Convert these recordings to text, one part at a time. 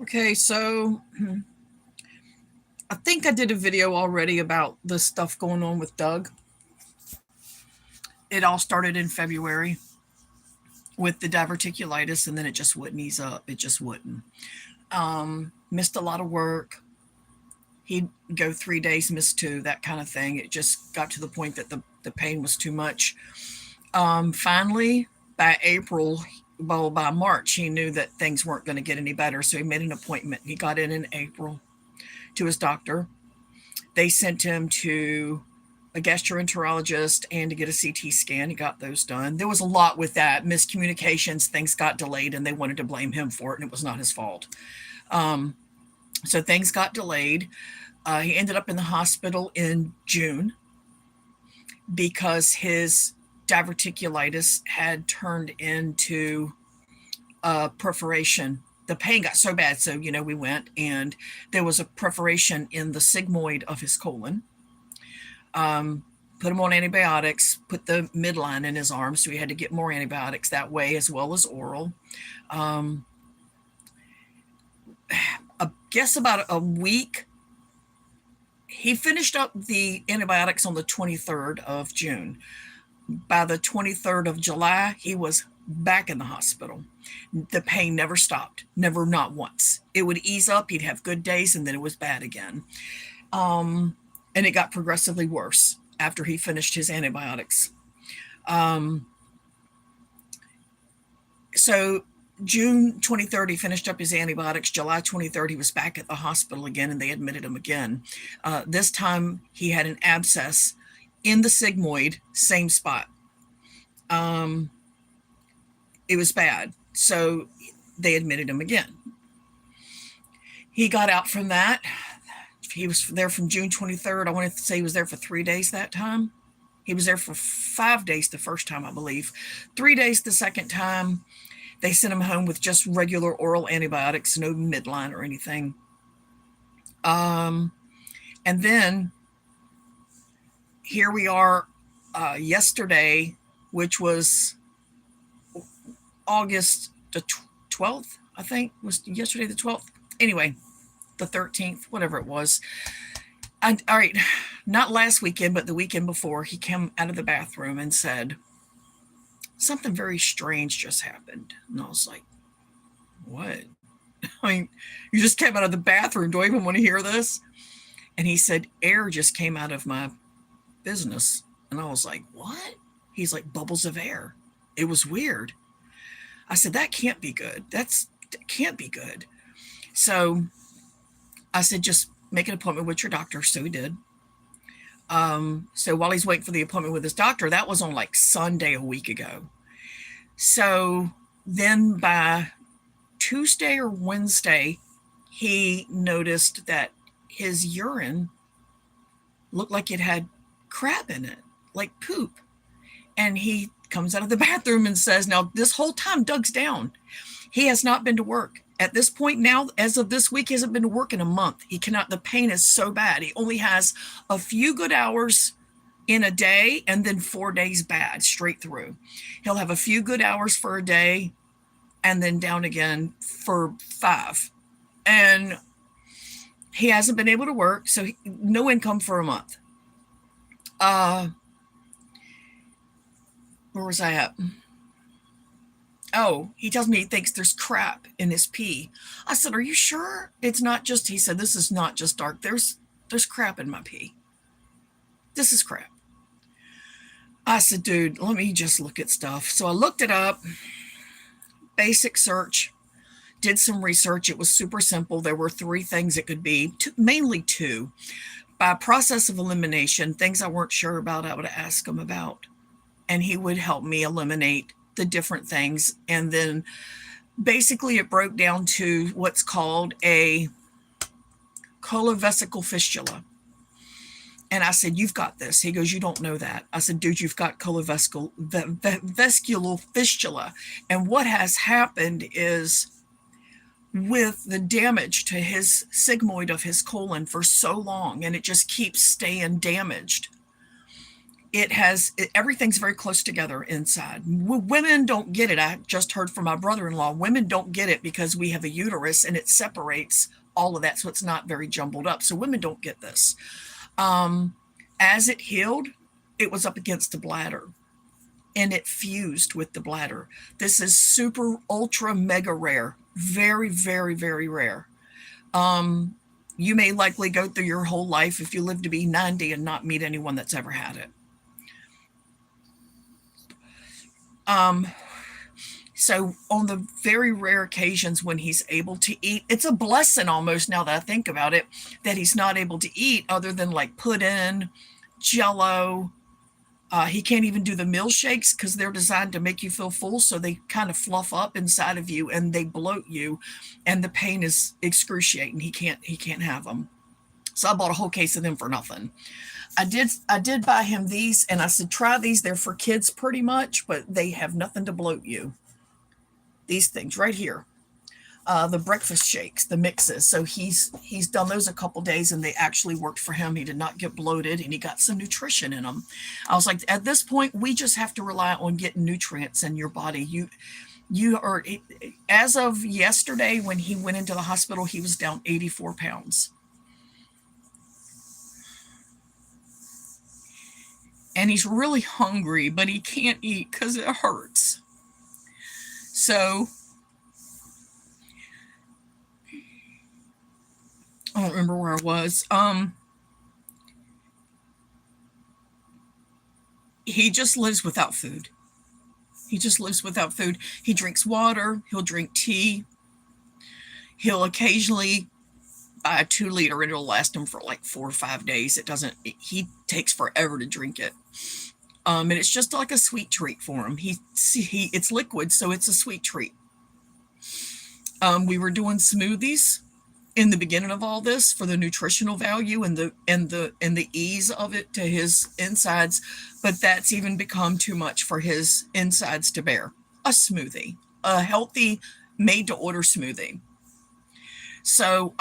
Okay, so I think I did a video already about the stuff going on with Doug. It all started in February with the diverticulitis, and then it just wouldn't ease up. It just wouldn't. Missed a lot of work. He'd go 3 days, miss two, that kind of thing. It just got to the point that the pain was too much. Finally, by April, well, by March, he knew that things weren't going to get any better. So he made an appointment. He got in April to his doctor. They sent him to a gastroenterologist and to get a CT scan. He got those done. There was a lot with that. Miscommunications, things got delayed, and they wanted to blame him for it, and it was not his fault. So things got delayed. He ended up in the hospital in June because his diverticulitis had turned into perforation. The pain got so bad, so we went, and there was a perforation in the sigmoid of his colon. Put him on antibiotics, put the midline in his arm, so he had to get more antibiotics that way as well as oral. I guess about a week. He finished up the antibiotics on the 23rd of June. By the 23rd of July, he was back in the hospital. The pain never stopped, never, not once. It would ease up, he'd have good days, and then it was bad again. And it got progressively worse after he finished his antibiotics. So June 23rd, he finished up his antibiotics. July 23rd, he was back at the hospital again, and they admitted him again. This time, he had an abscess in the sigmoid, same spot. It was bad, so they admitted him again. He got out from that. He was there from June 23rd. I want to say he was there for 3 days that time. He was there for 5 days the first time, I believe. 3 days the second time. They sent him home with just regular oral antibiotics, no midline or anything. And then here we are yesterday, which was August the 12th, I think, was yesterday the 12th. Anyway, the 13th, whatever it was. All right, not last weekend, but the weekend before, he came out of the bathroom and said, something very strange just happened. And I was like, what? I mean, you just came out of the bathroom. Do I even want to hear this? And he said, air just came out of my business. And I was like, what? He's like, bubbles of air. It was weird. I said, that can't be good. That can't be good. So I said, just make an appointment with your doctor. So he did. So while he's waiting for the appointment with his doctor, that was on like Sunday a week ago. So then by Tuesday or Wednesday, he noticed that his urine looked like it had crap in it, like poop. And he comes out of the bathroom and says, now this whole time Doug's down. He has not been to work. At this point now, as of this week, he hasn't been to work in a month. He cannot, the pain is so bad. He only has a few good hours in a day and then 4 days bad straight through. He'll have a few good hours for a day and then down again for 5. And he hasn't been able to work, so no income for a month. Where was I at? Oh, he tells me he thinks there's crap in his pee. I said, are you sure? It's not just, he said, this is not just dark. There's crap in my pee. This is crap. I said, dude, let me just look at stuff. So I looked it up, basic search, did some research. It was super simple. There were 3 things it could be, mainly 2. By process of elimination, things I weren't sure about, I would ask him about. And he would help me eliminate the different things. And then basically it broke down to what's called a colovesical fistula. And I said, you've got this. He goes, you don't know that. I said, dude, you've got colovesical fistula. And what has happened is, with the damage to his sigmoid of his colon for so long, and it just keeps staying damaged, everything's very close together inside. Women don't get it. I just heard from my brother-in-law, women don't get it because we have a uterus and it separates all of that, so it's not very jumbled up. So women don't get this. As it healed, it was up against the bladder and it fused with the bladder. This is super ultra mega rare, very, very, very rare. You may likely go through your whole life, if you live to be 90, and not meet anyone that's ever had it. So on the very rare occasions when he's able to eat, it's a blessing almost, now that I think about it, that he's not able to eat other than like pudding, Jello. He can't even do the milkshakes because they're designed to make you feel full. So they kind of fluff up inside of you and they bloat you, and the pain is excruciating. He can't have them. So I bought a whole case of them for nothing. I did buy him these, and I said, try these. They're for kids pretty much, but they have nothing to bloat you. These things right here, the breakfast shakes, the mixes. So he's done those a couple days, and they actually worked for him. He did not get bloated, and he got some nutrition in them. I was like, at this point, we just have to rely on getting nutrients in your body. You are, as of yesterday, when he went into the hospital, he was down 84 pounds. And he's really hungry, but he can't eat because it hurts. So I don't remember where I was. He just lives without food. He just lives without food. He drinks water. He'll drink tea. He'll occasionally buy a 2-liter, and it'll last him for like 4 or 5 days. He takes forever to drink it. And it's just like a sweet treat for him. It's liquid, so it's a sweet treat. We were doing smoothies in the beginning of all this for the nutritional value and the ease of it to his insides, but that's even become too much for his insides to bear. A smoothie, a healthy, made-to-order smoothie. So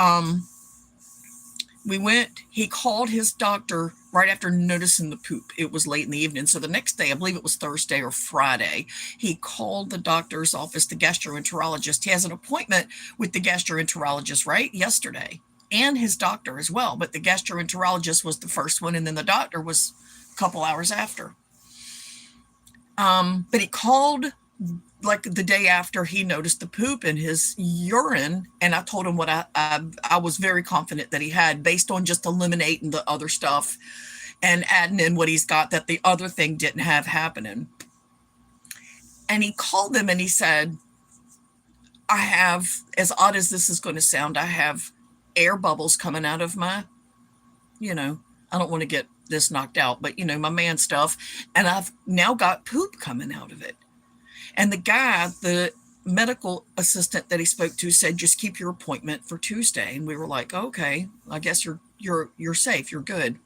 he called his doctor right after noticing the poop. It was late in the evening. So the next day, I believe it was Thursday or Friday, he called the doctor's office, the gastroenterologist. He has an appointment with the gastroenterologist right yesterday, and his doctor as well. But the gastroenterologist was the first one, and then the doctor was a couple hours after. But he called like the day after he noticed the poop in his urine, and I told him what I was very confident that he had, based on just eliminating the other stuff and adding in what he's got that the other thing didn't have happening. And he called them and he said, I have, as odd as this is going to sound, I have air bubbles coming out of my, I don't want to get this knocked out, but my man stuff, and I've now got poop coming out of it. And the guy, the medical assistant that he spoke to, said, just keep your appointment for Tuesday. And we were like, okay, I guess you're safe. You're good.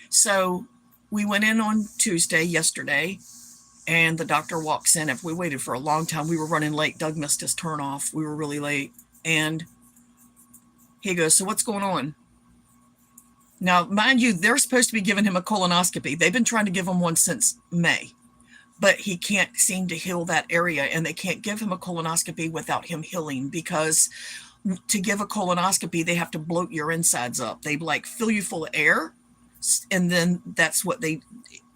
So we went in on Tuesday, yesterday, and the doctor walks in. We waited for a long time. We were running late. Doug missed his turn off. We were really late. And he goes, so what's going on? Now, mind you, they're supposed to be giving him a colonoscopy. They've been trying to give him one since May. But he can't seem to heal that area, and they can't give him a colonoscopy without him healing, because to give a colonoscopy, they have to bloat your insides up. They fill you full of air, and then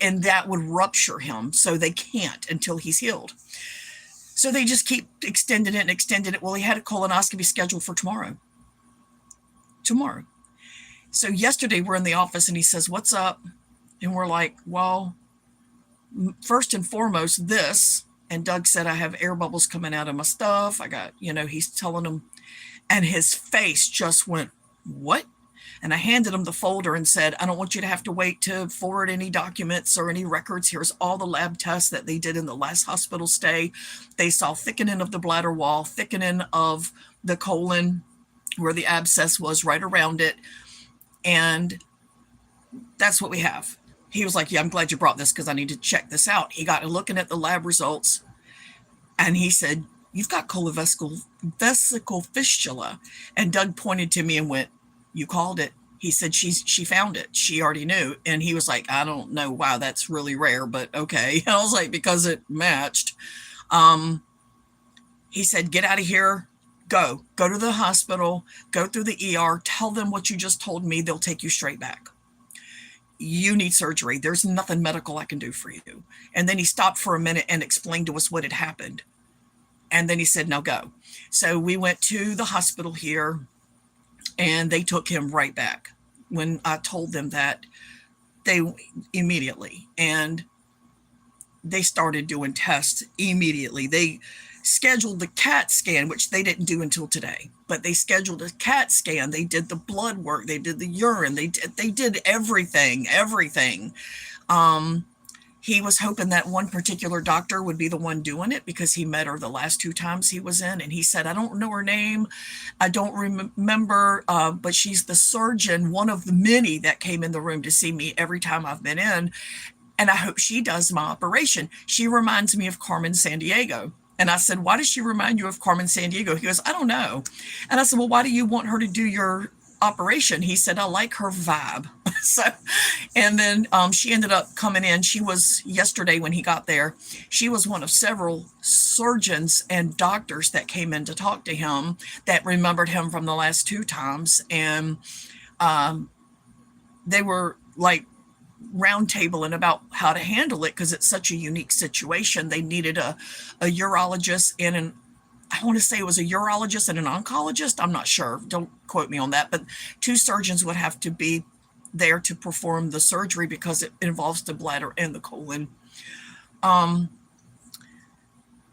and that would rupture him. So they can't until he's healed. So they just keep extending it. Well, he had a colonoscopy scheduled for tomorrow. So yesterday we're in the office and he says, what's up? And we're like, well, first and foremost, this. And Doug said, I have air bubbles coming out of my stuff. I got, he's telling him, and his face just went, what? And I handed him the folder and said, I don't want you to have to wait to forward any documents or any records. Here's all the lab tests that they did in the last hospital stay. They saw thickening of the bladder wall, thickening of the colon where the abscess was, right around it. And that's what we have. He was like, yeah, I'm glad you brought this because I need to check this out. He got looking at the lab results, and he said, you've got colovesical fistula. And Doug pointed to me and went, you called it. He said she found it. She already knew. And he was like, I don't know. Wow, that's really rare, but okay. I was like, because it matched. Um, he said, get out of here. Go to the hospital, go through the ER, tell them what you just told me. They'll take you straight back. You need surgery. There's nothing medical I can do for you. And then he stopped for a minute and explained to us what had happened. And then he said, now go. So we went to the hospital here and they took him right back. When I told them that, they immediately, and they started doing tests immediately. They scheduled the CAT scan, which they didn't do until today, but they scheduled a CAT scan. They did the blood work. They did the urine. They did everything. He was hoping that one particular doctor would be the one doing it because he met her the last 2 times he was in. And he said, I don't know her name. I don't remember, but she's the surgeon, one of the many that came in the room to see me every time I've been in. And I hope she does my operation. She reminds me of Carmen Sandiego. And I said, why does she remind you of Carmen Sandiego? He goes, I don't know. And I said, well, why do you want her to do your operation? He said, I like her vibe. So, and then she ended up coming in. She was yesterday when he got there. She was one of several surgeons and doctors that came in to talk to him that remembered him from the last 2 times. And they were like roundtabling about how to handle it because it's such a unique situation. They needed a urologist and I want to say it was a urologist and an oncologist. I'm not sure. Don't quote me on that. But 2 surgeons would have to be there to perform the surgery because it involves the bladder and the colon.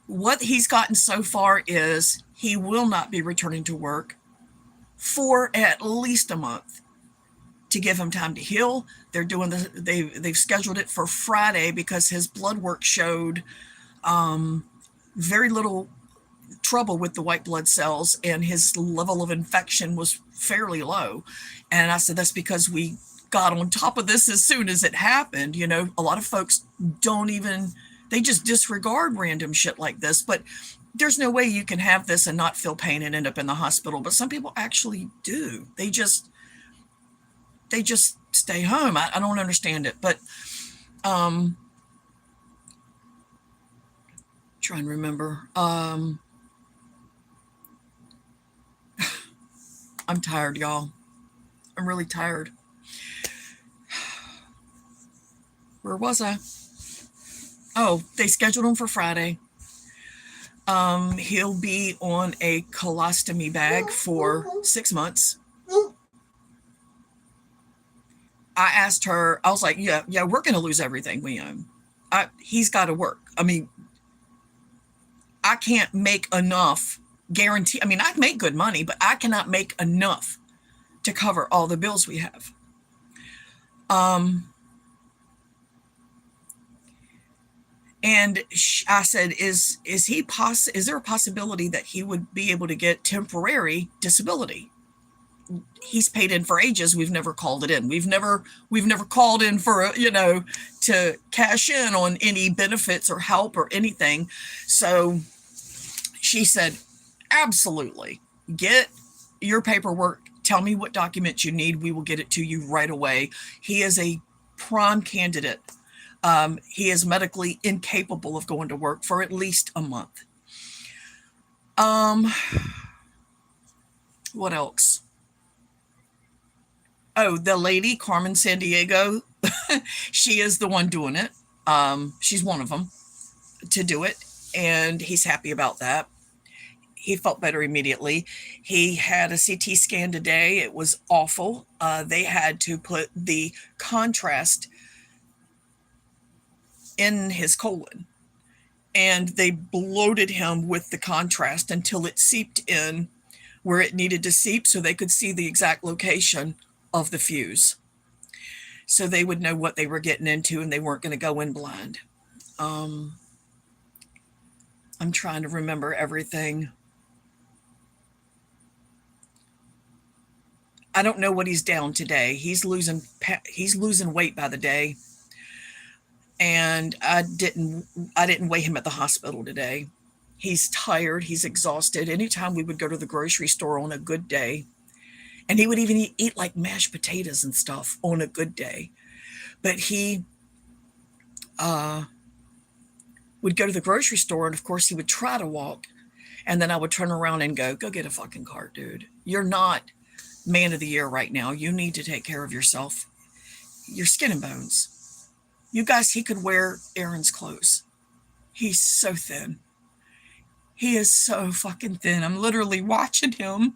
What he's gotten so far is he will not be returning to work for at least a month to give him time to heal. They're doing they've scheduled it for Friday because his blood work showed very little trouble with the white blood cells and his level of infection was fairly low. And I said, that's because we got on top of this as soon as it happened. You know, a lot of folks they just disregard random shit like this, but there's no way you can have this and not feel pain and end up in the hospital. But some people actually do. They just stay home. I don't understand it, but trying to remember. I'm tired, y'all. I'm really tired. Where was I? Oh, they scheduled him for Friday. He'll be on a colostomy bag for 6 months. I asked her, I was like, yeah, we're going to lose everything we own. He's got to work. I mean, I can't make enough guarantee. I mean, I make good money, but I cannot make enough to cover all the bills we have. And I said, is there a possibility that he would be able to get temporary disability? He's paid in for ages. We've never called it in. We've never called in for, to cash in on any benefits or help or anything. So she said, absolutely. Get your paperwork. Tell me what documents you need. We will get it to you right away. He is a prime candidate. He is medically incapable of going to work for at least a month. What else? Oh, the lady, Carmen Sandiego, she is the one doing it. She's one of them to do it, and he's happy about that. He felt better immediately. He had a CT scan today. It was awful. They had to put the contrast in his colon, and they bloated him with the contrast until it seeped in where it needed to seep so they could see the exact location of the fuse. So they would know what they were getting into and they weren't going to go in blind. I'm trying to remember everything. I don't know what he's down today. He's losing weight by the day. And I didn't weigh him at the hospital today. He's tired. He's exhausted. Anytime we would go to the grocery store on a good day And he would even eat like mashed potatoes and stuff on a good day. But he would go to the grocery store, and of course he would try to walk. And then I would turn around and go get a fucking cart, dude. You're not man of the year right now. You need to take care of yourself. You're skin and bones. You guys, he could wear Aaron's clothes. He's so thin. He is so fucking thin. I'm literally watching him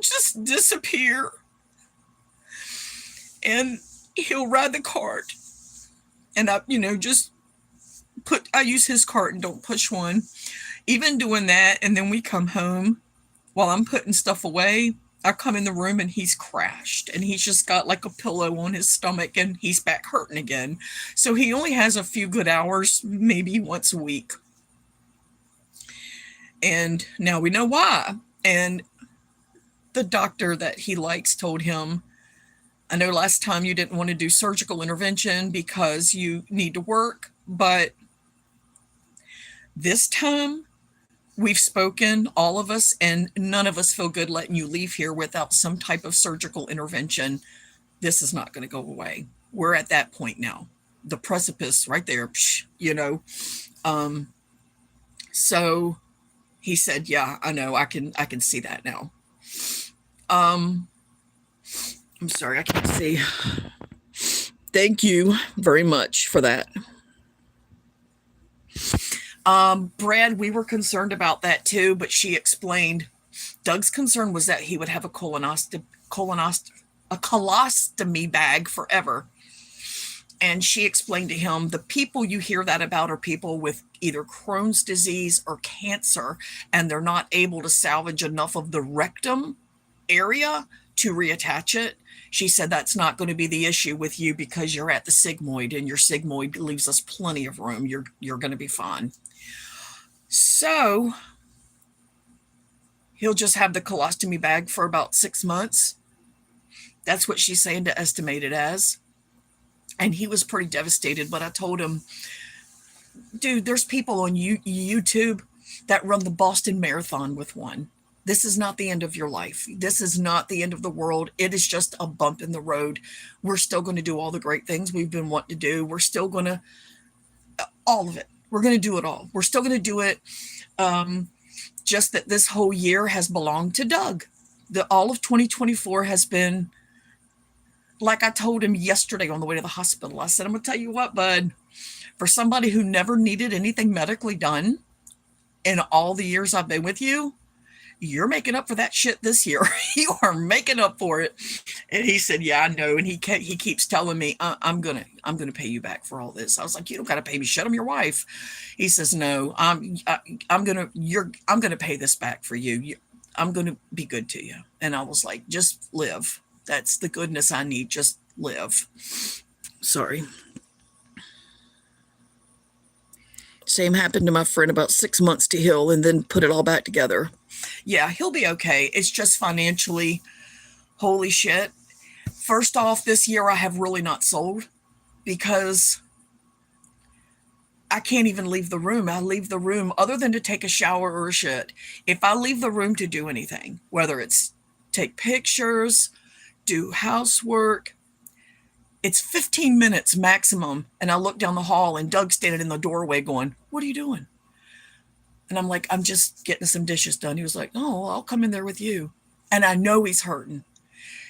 just disappear. And he'll ride the cart. And I, just I use his cart and don't push one. Even doing that, and then we come home while I'm putting stuff away. I come in the room and he's crashed, and he's just got like a pillow on his stomach, and he's back hurting again. So he only has a few good hours, maybe once a week. And now we know why. And the doctor that he likes told him, I know last time you didn't want to do surgical intervention because you need to work, but this time we've spoken, all of us, and none of us feel good letting you leave here without some type of surgical intervention. This is not going to go away. We're at that point now. The precipice right there, So he said, yeah, I know. I can see that now. I'm sorry, I can't see. Thank you very much for that. Brad, we were concerned about that too, but she explained Doug's concern was that he would have a colostomy bag forever. And she explained to him, the people you hear that about are people with either Crohn's disease or cancer, and they're not able to salvage enough of the rectum area to reattach it. She said that's not going to be the issue with you because you're at the sigmoid, and your sigmoid leaves us plenty of room. You're going to be fine. So he'll just have the colostomy bag for about 6 months. That's what she's saying to estimate it as. And he was pretty devastated, but I told him, dude, there's people on YouTube that run the Boston Marathon with one. This is not the end of your life. This is not the end of the world. It is just a bump in the road. We're still going to do all the great things we've been wanting to do. We're still going to, all of it. We're going to do it all. We're still going to do it. Just that this whole year has belonged to Doug. All of 2024 has been, like I told him yesterday on the way to the hospital, I said, I'm going to tell you what, bud, for somebody who never needed anything medically done in all the years I've been with you, you're making up for that shit this year. You are making up for it. And he said, yeah, I know. And he keeps telling me, I'm going to pay you back for all this. I was like, you don't got to pay me shit. I'm your wife. He says, no, I'm going to pay this back for you. I'm going to be good to you. And I was like, just live. That's the goodness I need. Just live. Sorry. Same happened to my friend, about 6 months to heal and then put it all back together. Yeah, he'll be okay. It's just financially, holy shit. First off, this year I have really not sold because I can't even leave the room. I leave the room other than to take a shower or a shit. If I leave the room to do anything, whether it's take pictures, do housework, it's 15 minutes maximum. And I look down the hall and Doug's standing in the doorway going, what are you doing? And I'm like, I'm just getting some dishes done. He was like, oh, I'll come in there with you. And I know he's hurting.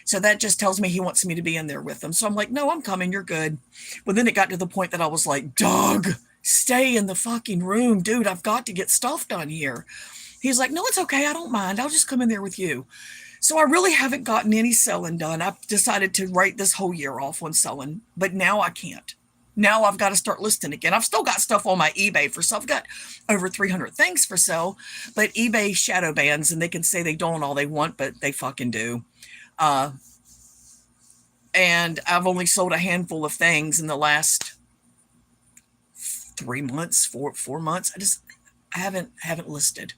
So that just tells me he wants me to be in there with him. So I'm like, no, I'm coming. You're good. But then it got to the point that I was like, Doug, stay in the fucking room. Dude, I've got to get stuff done here. He's like, no, it's okay. I don't mind. I'll just come in there with you. So I really haven't gotten any selling done. I've decided to write this whole year off on selling, but now I can't. Now I've got to start listing again. I've still got stuff on my eBay for sale. I've got over 300 things for sale, but eBay shadow bans, and they can say they don't all they want, but they fucking do. And I've only sold a handful of things in the last 3 months, four months. I haven't listed.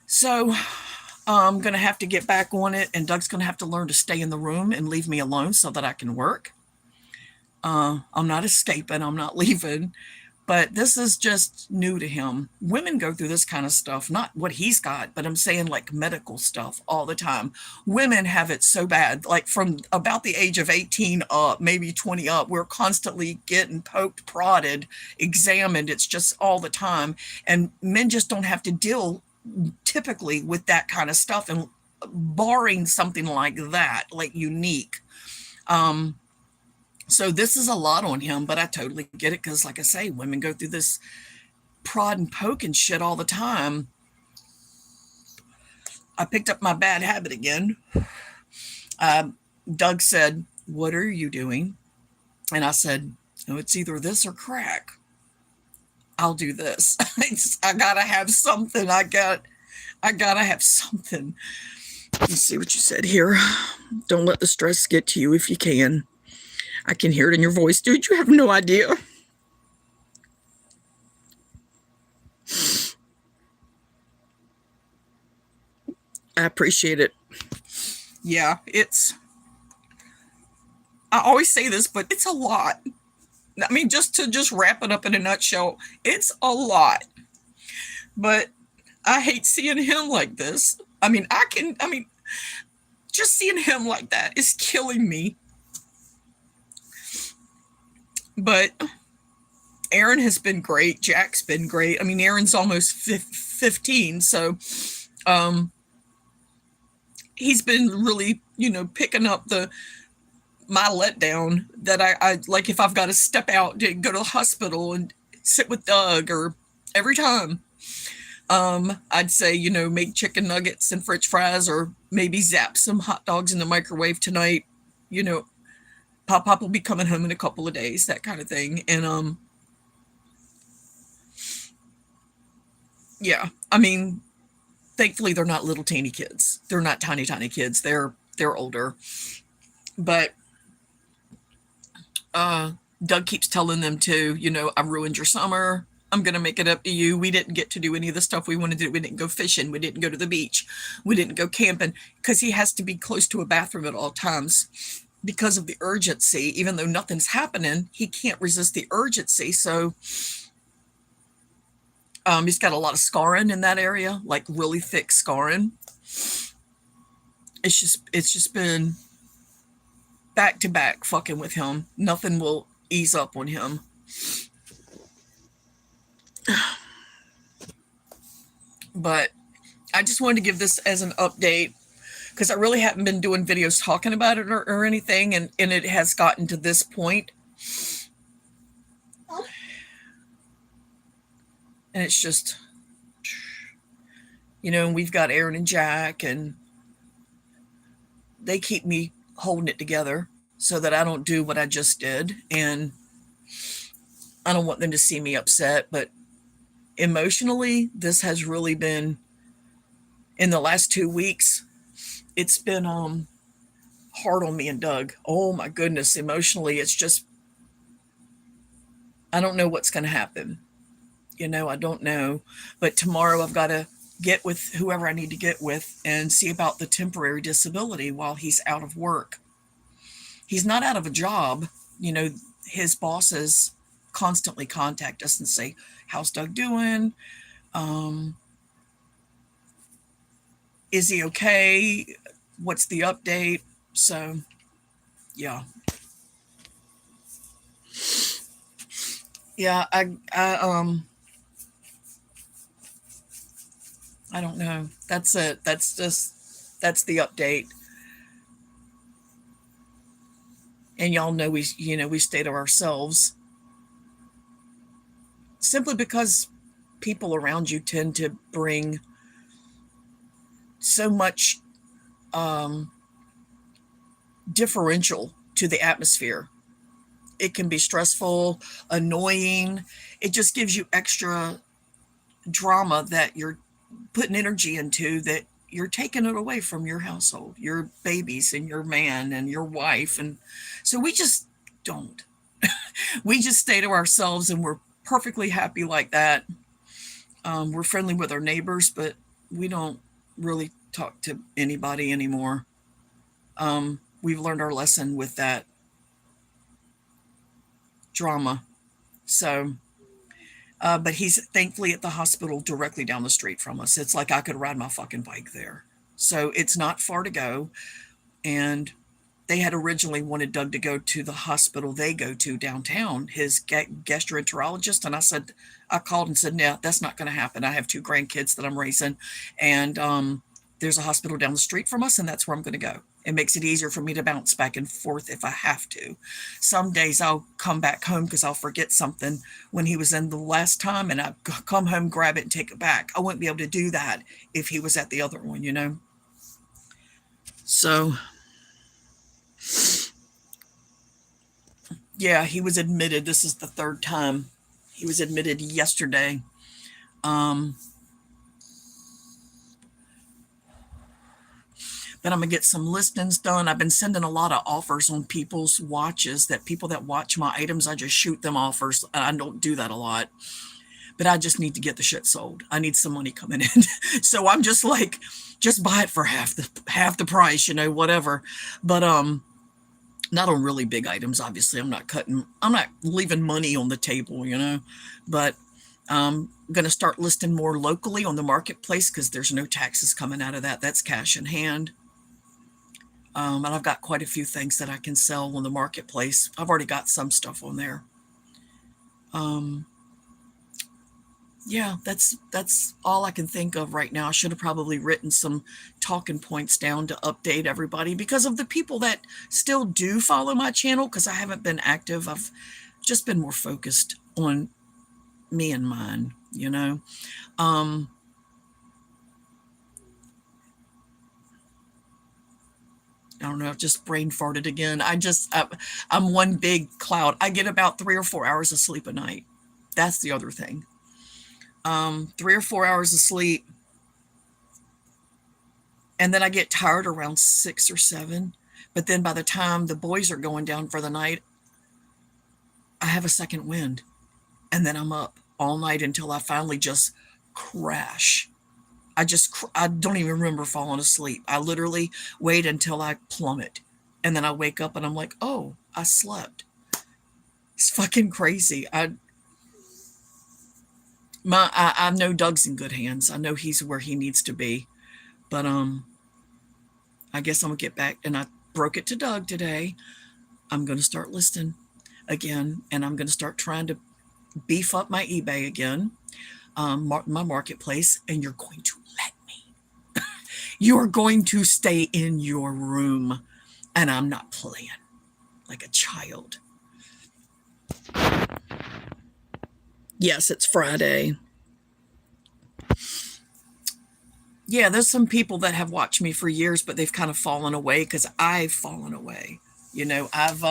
So I'm going to have to get back on it, and Doug's going to have to learn to stay in the room and leave me alone so that I can work. I'm not escaping. I'm not leaving. But this is just new to him. Women go through this kind of stuff, not what he's got, but I'm saying like medical stuff all the time. Women have it so bad, like from about the age of 18 up, maybe 20 up, we're constantly getting poked, prodded, examined. It's just all the time. And men just don't have to deal typically with that kind of stuff. And barring something like that, like unique. So this is a lot on him, but I totally get it because, like I say, women go through this prod and poke and shit all the time. I picked up my bad habit again. Doug said, "What are you doing?" And I said, "Oh, it's either this or crack. I'll do this. I gotta have something. I gotta have something." Let's see what you said here. Don't let the stress get to you if you can. I can hear it in your voice. Dude, you have no idea. I appreciate it. Yeah, I always say this, but it's a lot. I mean, just to wrap it up in a nutshell, it's a lot. But I hate seeing him like this. I mean, just seeing him like that is killing me. But Aaron has been great. Jack's been great. I mean, Aaron's almost 15, so he's been really, picking up my letdown that I like if I've got to step out to go to the hospital and sit with Doug, or every time I'd say, make chicken nuggets and French fries, or maybe zap some hot dogs in the microwave tonight. Pop will be coming home in a couple of days, that kind of thing. And yeah, I mean, thankfully they're not little teeny kids. They're not tiny kids. They're older. But Doug keeps telling them too, I ruined your summer. I'm going to make it up to you. We didn't get to do any of the stuff we wanted to do. We didn't go fishing. We didn't go to the beach. We didn't go camping, because he has to be close to a bathroom at all times because of the urgency. Even though nothing's happening, he can't resist the urgency. So he's got a lot of scarring in that area, like really thick scarring. It's just been back to back fucking with him. Nothing will ease up on him. But I just wanted to give this as an update, because I really haven't been doing videos talking about it or anything, and it has gotten to this point. And it's just, we've got Aaron and Jack, and they keep me holding it together so that I don't do what I just did. And I don't want them to see me upset, but emotionally, this has really been, in the last 2 weeks, it's been hard on me and Doug. Oh my goodness, emotionally, it's just, I don't know what's going to happen. I don't know. But tomorrow I've got to get with whoever I need to get with and see about the temporary disability while he's out of work. He's not out of a job. His bosses constantly contact us and say, "How's Doug doing? Is he okay? What's the update?" So, yeah. Yeah, I don't know. That's it. That's the update. And y'all know we stay to ourselves, simply because people around you tend to bring so much differential to the atmosphere. It can be stressful, annoying. It just gives you extra drama that you're putting energy into, that you're taking it away from your household, your babies and your man and your wife. And so we just don't. We just stay to ourselves, and we're perfectly happy like that. We're friendly with our neighbors, but we don't really talk to anybody anymore. We've learned our lesson with that drama. So But he's thankfully at the hospital directly down the street from us. It's like I could ride my fucking bike there. So it's not far to go. And they had originally wanted Doug to go to the hospital they go to downtown, his gastroenterologist. And I called and said, no, that's not going to happen. I have 2 grandkids that I'm raising. And there's a hospital down the street from us, and that's where I'm going to go. It makes it easier for me to bounce back and forth if I have to. Some days I'll come back home because I'll forget something when he was in the last time, and I come home, grab it, and take it back. I wouldn't be able to do that if he was at the other one, you know? So, yeah, he was admitted. This is the 3rd time. He was admitted yesterday. But I'm going to get some listings done. I've been sending a lot of offers on people's watches, that people that watch my items, I just shoot them offers. I don't do that a lot, but I just need to get the shit sold. I need some money coming in. So I'm just like, just buy it for half the price, you know, whatever. But not on really big items. Obviously, I'm not leaving money on the table, you know, but I'm going to start listing more locally on the marketplace because there's no taxes coming out of that. That's cash in hand. And I've got quite a few things that I can sell on the marketplace. I've already got some stuff on there. Yeah, that's all I can think of right now. I should have probably written some talking points down to update everybody because of the people that still do follow my channel, because I haven't been active. I've just been more focused on me and mine, you know. I don't know, I've just brain farted again. I'm one big cloud. I get about 3 or 4 hours of sleep a night. That's the other thing. 3 or 4 hours of sleep. And then I get tired around 6 or 7. But then by the time the boys are going down for the night, I have a second wind. And then I'm up all night until I finally just crash. I don't even remember falling asleep. I literally wait until I plummet. And then I wake up and I'm like, oh, I slept. It's fucking crazy. I know Doug's in good hands. I know he's where he needs to be. But I guess I'm gonna get back, and I broke it to Doug today. I'm gonna start listing again, and I'm gonna start trying to beef up my eBay again, my marketplace, and you're going to let me. You're going to stay in your room, and I'm not playing like a child. Yes, it's Friday. Yeah, there's some people that have watched me for years, but they've kind of fallen away because I've fallen away. You know, I've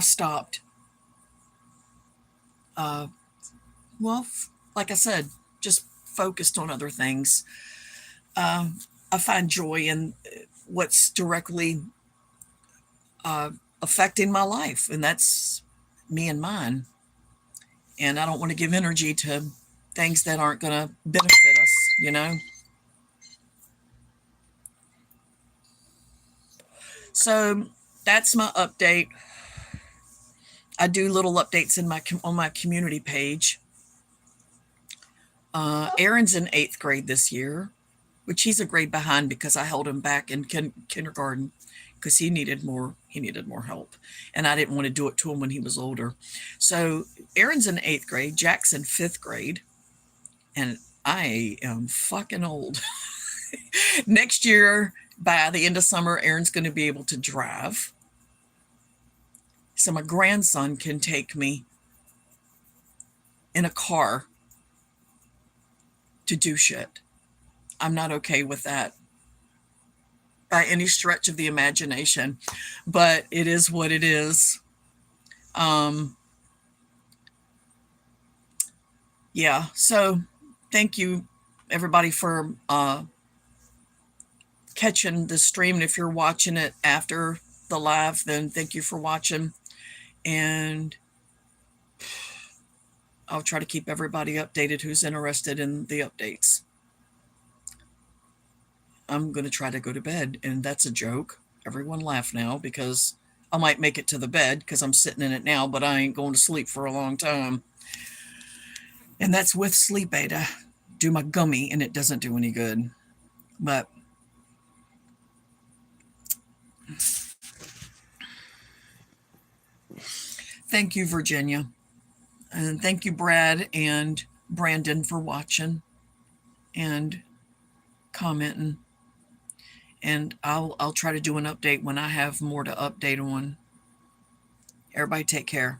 stopped. Well, like I said, just focused on other things. I find joy in what's directly affecting my life, and that's me and mine. And I don't want to give energy to things that aren't going to benefit us, you know? So that's my update. I do little updates on my community page. Aaron's in 8th grade this year, which he's a grade behind because I held him back in kindergarten because he needed more help, and I didn't want to do it to him when he was older. So Aaron's in 8th grade, Jack's in 5th grade, and I am fucking old. Next year, by the end of summer, Aaron's going to be able to drive. So my grandson can take me in a car to do shit. I'm not okay with that by any stretch of the imagination, but it is what it is. Yeah, so thank you everybody for catching the stream. And if you're watching it after the live, then thank you for watching. And I'll try to keep everybody updated who's interested in the updates. I'm going to try to go to bed, and that's a joke. Everyone laugh now because I might make it to the bed because I'm sitting in it now, but I ain't going to sleep for a long time. And that's with sleep aid. I do my gummy and it doesn't do any good. But thank you, Virginia. And thank you, Brad and Brandon, for watching and commenting. And I'll try to do an update when I have more to update on. Everybody take care.